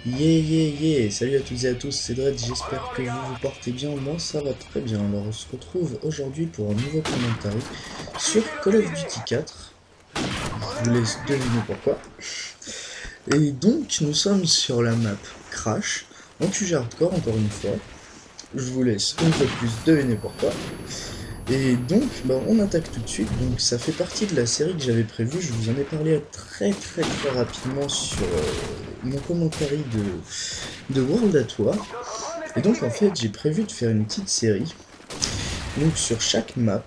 Salut à toutes et à tous, c'est Dredd, j'espère que vous vous portez bien, moi ça va très bien. Alors on se retrouve aujourd'hui pour un nouveau commentaire sur Call of Duty 4, je vous laisse deviner pourquoi. Et donc nous sommes sur la map Crash, en QG hardcore encore une fois, je vous laisse une fois de plus deviner pourquoi. Et donc, on attaque tout de suite. Donc, ça fait partie de la série que j'avais prévue. Je vous en ai parlé très rapidement sur mon commentaire de World at War. Et donc, en fait, j'ai prévu de faire une petite série. Donc, sur chaque map,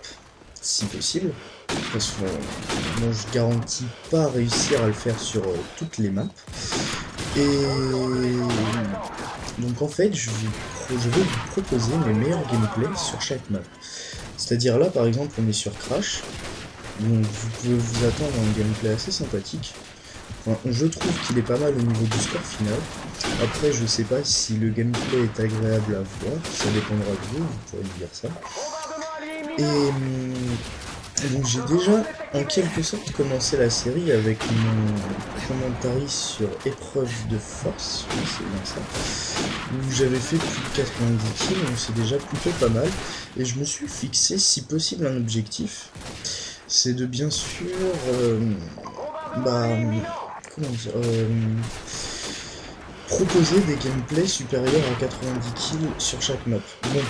si possible. Parce que bon, je garantis pas réussir à le faire sur toutes les maps. Et donc, en fait, je vais vous proposer mes meilleurs gameplays sur chaque map. C'est-à-dire là, par exemple, on est sur Crash, donc vous pouvez vous attendre à un gameplay assez sympathique. Enfin, je trouve qu'il est pas mal au niveau du score final. Après, je sais pas si le gameplay est agréable à voir, ça dépendra de vous, vous pourrez me dire ça. Et donc j'ai déjà, en quelque sorte, commencé la série avec mon commentaire sur épreuve de force, c'est bien ça, où j'avais fait plus de 90 kills, donc c'est déjà plutôt pas mal. Et je me suis fixé, si possible, un objectif, c'est de bien sûr, proposer des gameplays supérieurs à 90 kills sur chaque map. Bon,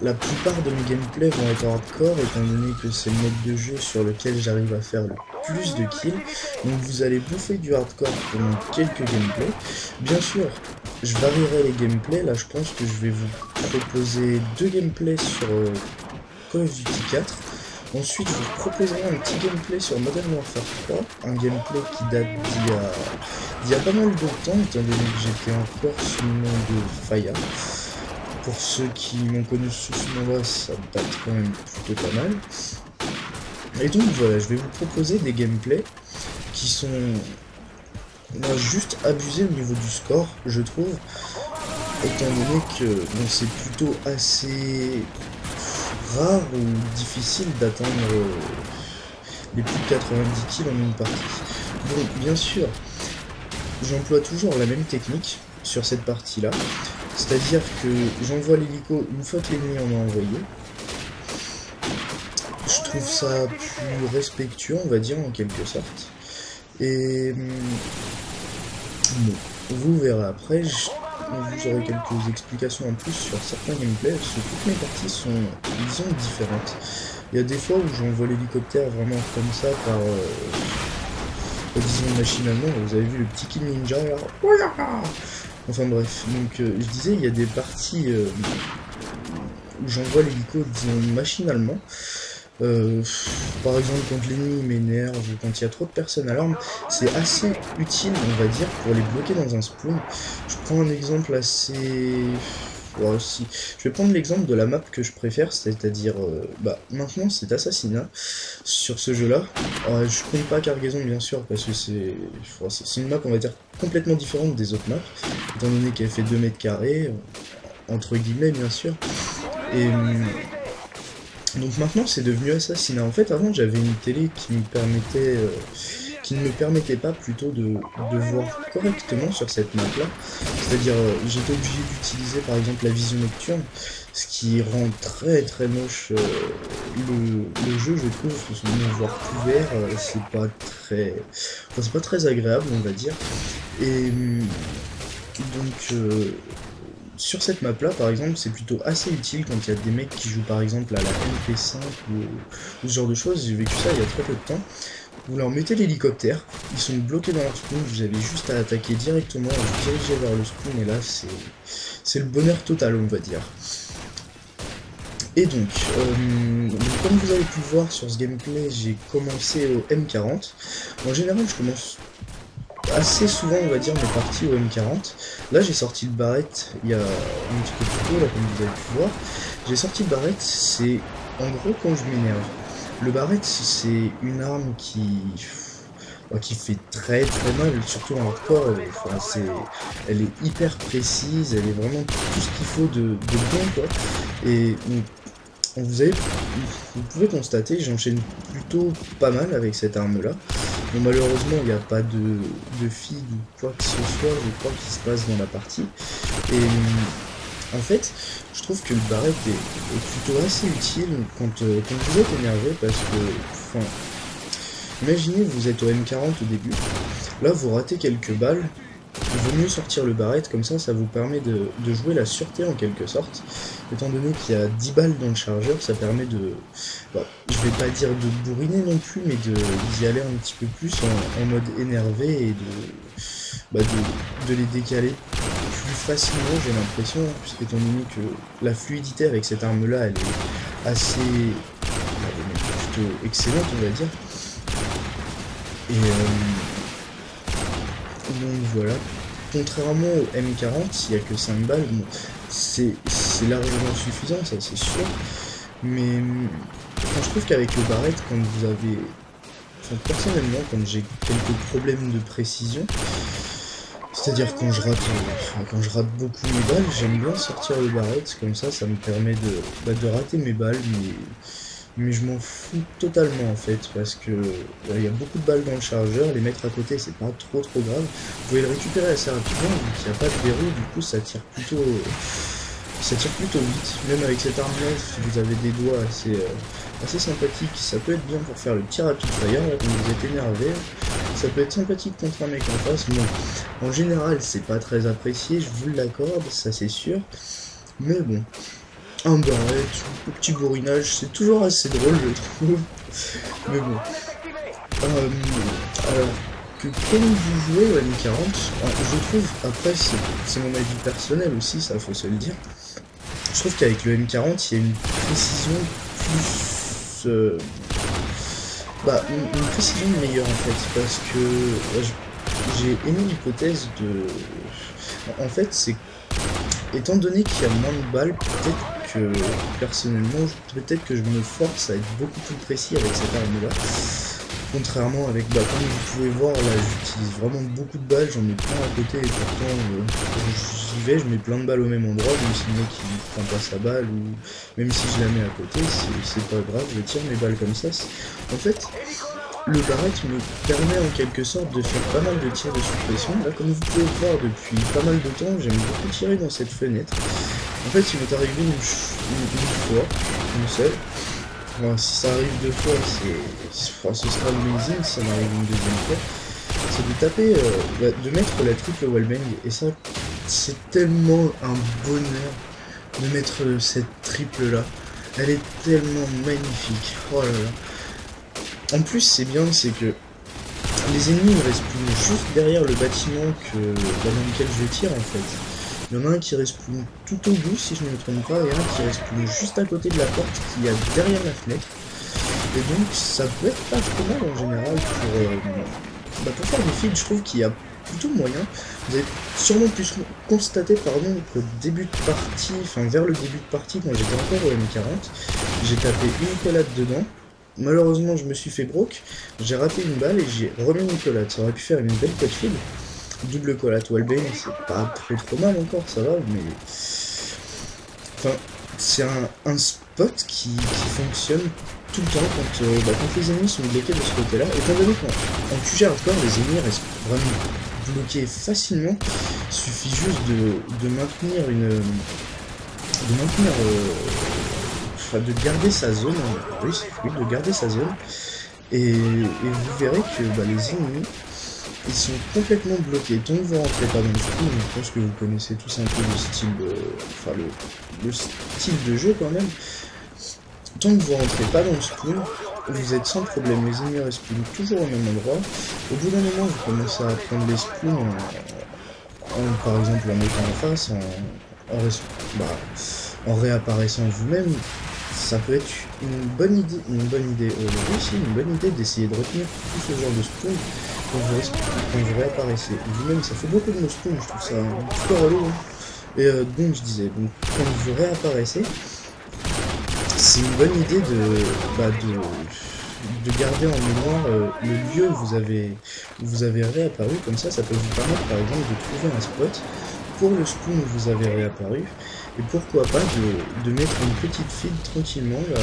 la plupart de mes gameplays vont être hardcore, étant donné que c'est le mode de jeu sur lequel j'arrive à faire le plus de kills. Donc vous allez bouffer du hardcore pendant quelques gameplays. Bien sûr, je varierai les gameplays. Là, je pense que je vais vous proposer deux gameplays sur Call of Duty 4. Ensuite, je vous proposerai un petit gameplay sur Modern Warfare 3. Un gameplay qui date d'il y a pas mal de temps, étant donné que j'étais encore sous le nom de Faya. Pour ceux qui m'ont connu sous ce nom-là, ça date quand même plutôt pas mal. Et donc voilà, je vais vous proposer des gameplays qui sont juste abusés au niveau du score, je trouve, étant donné que bon, c'est plutôt assez rare ou difficile d'atteindre les plus de 90 kills en une partie. Donc bien sûr, j'emploie toujours la même technique sur cette partie-là. C'est-à-dire que j'envoie l'hélico une fois que l'ennemi en a envoyé. Je trouve ça plus respectueux, on va dire, en quelque sorte. Et bon, vous verrez après, vous aurez quelques explications en plus sur certains gameplays, parce que toutes mes parties sont, disons, différentes. Il y a des fois où j'envoie l'hélicoptère vraiment comme ça, disons, machinalement. Vous avez vu le petit kill ninja, là. Enfin bref, donc je disais, il y a des parties où j'envoie l'hélico, disons, machinalement. Par exemple, quand l'ennemi m'énerve ou quand il y a trop de personnes à l'arme, c'est assez utile, on va dire, pour les bloquer dans un spawn. Je prends un exemple assez... Ouais, si. Je vais prendre l'exemple de la map que je préfère, c'est-à-dire, maintenant c'est Assassinat, sur ce jeu-là. Je compte pas Cargaison, bien sûr, parce que c'est une map, on va dire, complètement différente des autres maps, étant donné qu'elle fait 2 mètres carrés, entre guillemets, bien sûr. Et donc maintenant, c'est devenu Assassinat. En fait, avant, j'avais une télé qui me permettait... qui ne me permettait pas plutôt de voir correctement sur cette map là, c'est-à-dire j'étais obligé d'utiliser par exemple la vision nocturne, ce qui rend très moche le jeu, je trouve, parce que mon voir couvert, c'est pas très agréable, on va dire. Et donc sur cette map là par exemple, c'est plutôt assez utile quand il y a des mecs qui jouent par exemple à la MP5 ou ce genre de choses. J'ai vécu ça il y a très peu de temps. Vous leur mettez l'hélicoptère, ils sont bloqués dans leur spawn, vous avez juste à attaquer directement, à vous diriger vers le spawn, et là c'est le bonheur total, on va dire. Et donc, comme vous avez pu le voir sur ce gameplay, j'ai commencé au M40. En général, je commence assez souvent, on va dire, mes parties au M40. Là, j'ai sorti le Barrett il y a un petit peu plus tôt, là, comme vous avez pu voir. J'ai sorti le Barrett, c'est en gros quand je m'énerve. Le Barrett, c'est une arme qui fait très mal, surtout en hardcore. Elle est hyper précise, elle est vraiment tout ce qu'il faut de bon, quoi. Et vous pouvez constater, j'enchaîne plutôt pas mal avec cette arme-là. Bon, malheureusement, il n'y a pas de feed ou quoi que ce soit, je crois, qui se passe dans la partie. Et en fait, je trouve que le barrette est plutôt assez utile quand vous êtes énervé, parce que, enfin, imaginez, vous êtes au M40 au début, là vous ratez quelques balles, il vaut mieux sortir le barrette, comme ça vous permet de jouer la sûreté en quelque sorte, étant donné qu'il y a 10 balles dans le chargeur, ça permet de, bah, je vais pas dire de bourriner non plus, mais d'y aller un petit peu plus en mode énervé et de les décaler plus facilement, j'ai l'impression, étant donné que la fluidité avec cette arme là elle est assez plutôt excellente, on va dire. Et donc voilà, contrairement au M40, il n'y a que 5 balles, bon, c'est largement suffisant, ça c'est sûr, mais je trouve qu'avec le barrette, quand vous avez, enfin, personnellement, quand j'ai quelques problèmes de précision, c'est-à-dire quand je rate beaucoup mes balles, j'aime bien sortir le barrette, comme ça me permet de rater mes balles, mais je m'en fous totalement en fait, parce que il y a beaucoup de balles dans le chargeur, les mettre à côté c'est pas trop grave, vous pouvez le récupérer assez rapidement, vu qu'il n'y a pas de verrou, du coup ça tire plutôt vite, même avec cette arme là, si vous avez des doigts assez sympathiques, ça peut être bien pour faire le petit rapid fire, là quand vous êtes énervé, ça peut être sympathique contre un mec en face, bon, en général c'est pas très apprécié, je vous l'accorde, ça c'est sûr, mais bon. Un barrette, un petit bourrinage, c'est toujours assez drôle, je trouve. Mais bon. Alors que quand vous jouez au M40, je trouve, après c'est mon avis personnel aussi, ça faut se le dire, je trouve qu'avec le M40, il y a une précision plus... une précision meilleure en fait, parce que j'ai émis l'hypothèse de... En fait, c'est... Étant donné qu'il y a moins de balles, peut-être que, personnellement, peut-être que je me force à être beaucoup plus précis avec cette arme-là. Contrairement avec, comme vous pouvez voir, là, j'utilise vraiment beaucoup de balles, j'en mets plein à côté, et pourtant, j'y vais, je mets plein de balles au même endroit, même si le mec il prend pas sa balle, ou même si je la mets à côté, c'est pas grave, je tire mes balles comme ça. En fait, le barrette me permet en quelque sorte de faire pas mal de tirs de suppression. Là, comme vous pouvez le voir depuis pas mal de temps, j'aime beaucoup tirer dans cette fenêtre. En fait, il m'est arrivé une fois, une seule. Enfin, si ça arrive deux fois, ce sera amazing. Si ça m'arrive une deuxième fois, c'est de taper, de mettre la triple wallbang. Et ça, c'est tellement un bonheur de mettre cette triple là. Elle est tellement magnifique. Oh là là. En plus, c'est bien, c'est que les ennemis ne respawnent juste derrière le bâtiment dans lequel je tire en fait. Il y en a un qui respawn tout au bout, si je ne me trompe pas, et un qui respawn juste à côté de la porte qui est derrière la fenêtre. Et donc, ça peut être pas trop mal en général pour faire des feeds. Je trouve qu'il y a plutôt moyen. Vous avez sûrement pu constater, qu'au début de partie, enfin vers le début de partie, quand j'étais encore au M40, j'ai tapé une collade dedans. Malheureusement, je me suis fait broke, j'ai raté une balle et j'ai remis une collate. Ça aurait pu faire une belle quad feed. Double collate wallbang, c'est pas trop mal encore, ça va, mais... Enfin, c'est un spot qui fonctionne tout le temps quand les ennemis sont bloqués de ce côté-là. Étant donné qu'en QG hardcore, les ennemis restent vraiment bloqués facilement, il suffit juste de maintenir de garder sa zone, oui, de garder sa zone, et vous verrez que les ennemis, ils sont complètement bloqués. Tant que vous rentrez pas dans le spawn, je pense que vous connaissez tous un peu le style, le style de jeu quand même, tant que vous rentrez pas dans le spawn, vous êtes sans problème, les ennemis respawnent toujours au même endroit. Au bout d'un moment, vous commencez à prendre les spawns par exemple en mettant en face, en réapparaissant vous-même. Ça peut être une bonne idée d'essayer de retenir tout ce genre de spawn quand vous réapparaissez vous-même. Ça fait beaucoup de nos spawns, je trouve ça un petit peu relou, hein. Et donc je disais, quand vous réapparaissez, c'est une bonne idée de garder en mémoire le lieu où vous avez réapparu. Comme ça peut vous permettre par exemple de trouver un spot pour le spawn où vous avez réapparu. Et pourquoi pas de mettre une petite feed tranquillement là.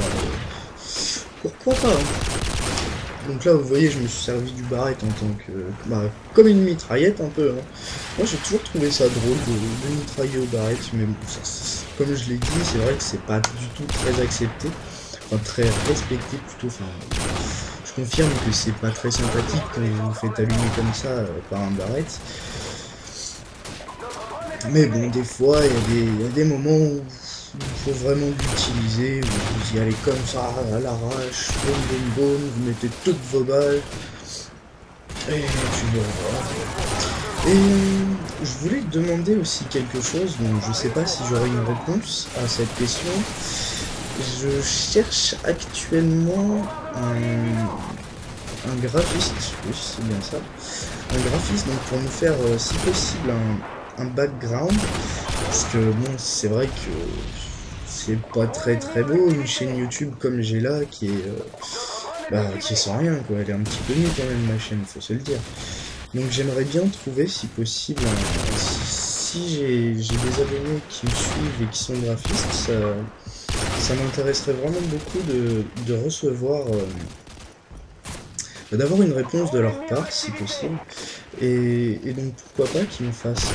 Pourquoi pas, hein. Donc là, vous voyez, je me suis servi du barrette en tant que... Bah, comme une mitraillette un peu. Hein. Moi, j'ai toujours trouvé ça drôle de mitrailler au barrette, mais bon, comme je l'ai dit, c'est vrai que c'est pas du tout très accepté. Enfin, très respecté plutôt. Enfin, je confirme que c'est pas très sympathique quand vous vous faites allumer comme ça par un barrette. Mais bon, des fois, il y a des moments où il faut vraiment l'utiliser, où vous y allez comme ça, à l'arrache, boum boum boum, vous mettez toutes vos balles, et puis bon, voilà. Et je voulais te demander aussi quelque chose, donc je sais pas si j'aurai une réponse à cette question. Je cherche actuellement un graphiste, oui c'est bien ça, un graphiste donc pour nous faire si possible un background, parce que bon c'est vrai que c'est pas très beau une chaîne YouTube comme j'ai là qui est sans rien quoi, elle est un petit peu nulle quand même ma chaîne, faut se le dire. Donc j'aimerais bien trouver si possible si j'ai des abonnés qui me suivent et qui sont graphistes, ça m'intéresserait vraiment beaucoup de recevoir, d'avoir une réponse de leur part, si possible. Et donc pourquoi pas qu'ils me fassent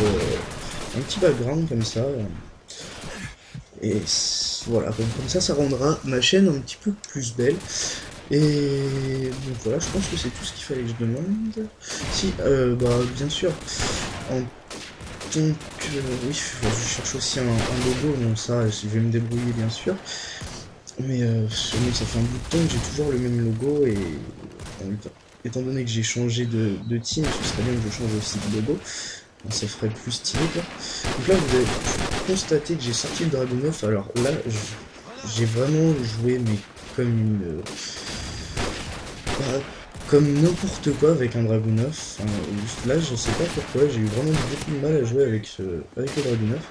un petit background comme ça. Et voilà, comme ça rendra ma chaîne un petit peu plus belle. Et donc voilà, je pense que c'est tout ce qu'il fallait que je demande. Si, bah bien sûr, en tant que... oui, je cherche aussi un logo, bon ça, je vais me débrouiller bien sûr. Mais ça fait un bout de temps que j'ai toujours le même logo et étant donné que j'ai changé de team, ce serait bien que je change aussi de logo. Ça ferait plus stylé quoi. Donc là vous avez constaté que j'ai sorti le Dragunov. Alors là j'ai vraiment joué mais comme une... comme n'importe quoi avec un Dragunov. Enfin, là je sais pas pourquoi, j'ai eu vraiment beaucoup de mal à jouer avec le Dragunov.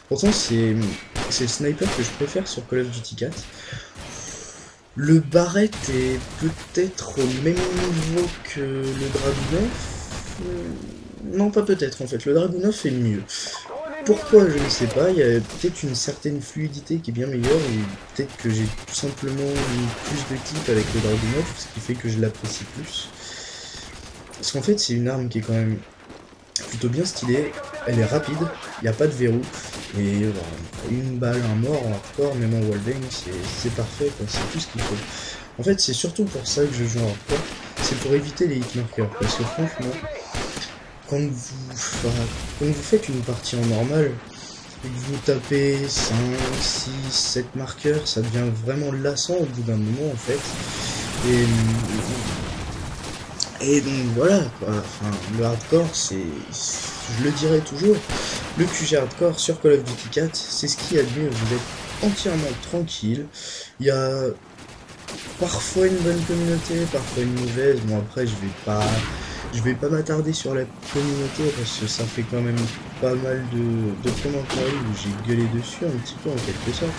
Pourtant c'est le sniper que je préfère sur Call of Duty 4. Le Barrett est peut-être au même niveau que le Dragunov. Non, pas peut-être en fait, le Dragunov est mieux. Pourquoi, je ne sais pas, il y a peut-être une certaine fluidité qui est bien meilleure, et peut-être que j'ai tout simplement mis plus de clips avec le Dragunov, ce qui fait que je l'apprécie plus. Parce qu'en fait, c'est une arme qui est quand même plutôt bien stylée, elle est rapide, il n'y a pas de verrou, et une balle, un mort en hardcore, même en wallbang, c'est parfait, c'est tout ce qu'il faut. En fait, c'est surtout pour ça que je joue en hardcore, c'est pour éviter les hitmarkers, parce que franchement, quand vous faites une partie en normal, et que vous tapez 5, 6, 7 marqueurs, ça devient vraiment lassant au bout d'un moment en fait. Et donc voilà quoi, enfin, le hardcore c'est, je le dirai toujours, le QG hardcore sur Call of Duty 4, c'est ce qui a de mieux, vous êtes entièrement tranquille, il y a parfois une bonne communauté, parfois une mauvaise, bon après je vais pas m'attarder sur la communauté parce que ça fait quand même pas mal de commentaires où j'ai gueulé dessus un petit peu en quelque sorte,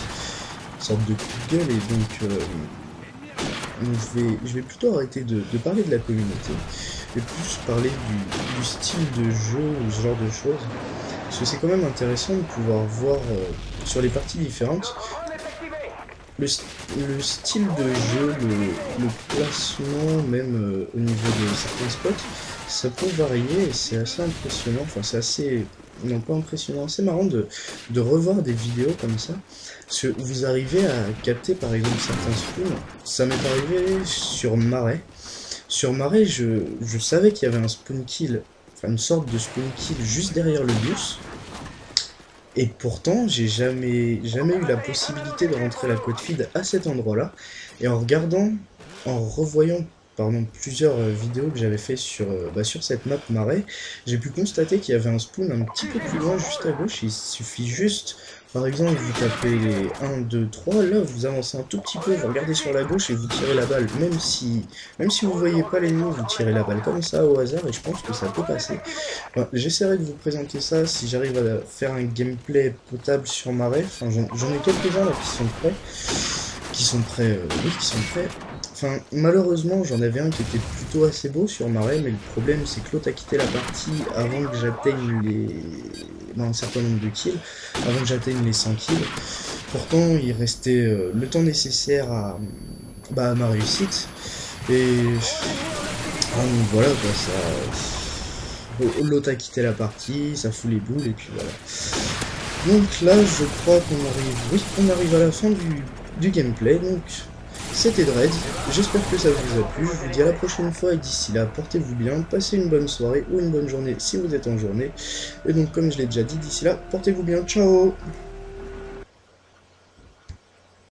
une sorte de coup de gueule, et donc je vais plutôt arrêter de parler de la communauté et plus parler du style de jeu ou ce genre de choses, parce que c'est quand même intéressant de pouvoir voir sur les parties différentes le style de jeu, le placement, même au niveau de certains spots, ça peut varier et c'est assez impressionnant, enfin c'est assez, non pas impressionnant, assez marrant de revoir des vidéos comme ça, parce que vous arrivez à capter par exemple certains spawns. Ça m'est arrivé sur Marais. Sur Marais, je savais qu'il y avait un spawn kill, enfin une sorte de spawn kill juste derrière le bus. Et pourtant, j'ai jamais eu la possibilité de rentrer la code feed à cet endroit-là. Et en revoyant plusieurs vidéos que j'avais fait sur cette map Marais, j'ai pu constater qu'il y avait un spawn un petit peu plus loin, juste à gauche. Il suffit juste, par exemple, vous tapez les 1, 2, 3, là vous avancez un tout petit peu, vous regardez sur la gauche et vous tirez la balle. Même si vous voyez pas l'ennemi, vous tirez la balle comme ça au hasard et je pense que ça peut passer. Enfin, j'essaierai de vous présenter ça si j'arrive à faire un gameplay potable sur Marais. Enfin, j'en ai quelques-uns là qui sont prêts. Qui sont prêts. Enfin, malheureusement, j'en avais un qui était plutôt assez beau sur Marais, mais le problème, c'est que l'autre a quitté la partie avant que j'atteigne un certain nombre de kills, avant que j'atteigne les 100 kills. Pourtant, il restait le temps nécessaire à ma réussite. Et donc voilà quoi, ça... L'autre a quitté la partie, ça fout les boules et puis voilà. Donc là je crois qu'on arrive, oui, on arrive à la fin du gameplay, donc c'était Dread, j'espère que ça vous a plu, je vous dis à la prochaine fois et d'ici là portez-vous bien, passez une bonne soirée ou une bonne journée si vous êtes en journée, et donc comme je l'ai déjà dit, d'ici là portez-vous bien, ciao.